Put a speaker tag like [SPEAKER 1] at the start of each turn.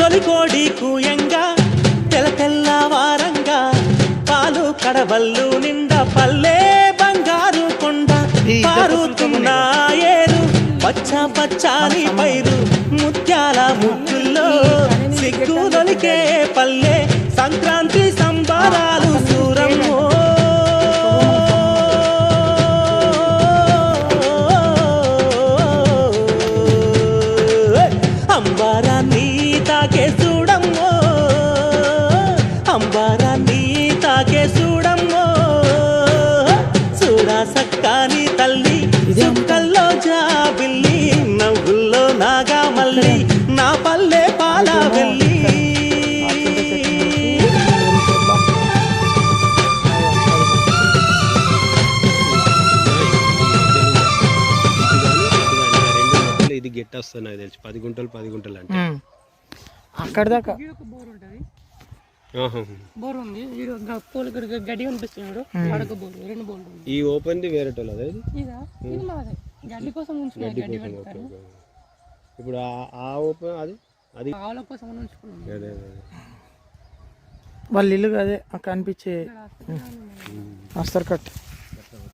[SPEAKER 1] తొలి కోడి కూయంగా తెల్లవారంగా పాలు కడవల్లు నిండా పల్లె బంగారు కొండ పారుతున్నా ఏరు పచ్చ పచ్చాని పైరు ముత్యాల ముగ్గుల్లో సిగ్గులొలికే పల్లె సంక్రాంతి సంబరాలు సూరమ్మో అంబారాన్ని తాకే చూడమ్మో అంబారాన్ని తాకే చూడమ్మో చూడా సక్కాని తల్లి చుక్కల్లో జాబిల్లి నవ్వుల్లో నాగా మల్లి నా పల్లె పాల వెళ్ళి
[SPEAKER 2] ఇది గెట్ వస్తుంది నాకు తెలిసి 10 గుంటలు అంటే
[SPEAKER 3] అక్కడ దాకా
[SPEAKER 4] బోర్ ఉంది గడ్డి కనిపిస్తున్నాడు రెండు బోర్లు
[SPEAKER 2] ఈ ఓపెన్ ది వేరే అదే
[SPEAKER 4] గడ్డి కోసం
[SPEAKER 2] ఇప్పుడు ఆ ఓపెన్ అది
[SPEAKER 4] ఆవుల కోసం ఉంచుకున్నాం
[SPEAKER 3] వాళ్ళ ఇల్లు అదే కనిపించే అస్తర్ కట్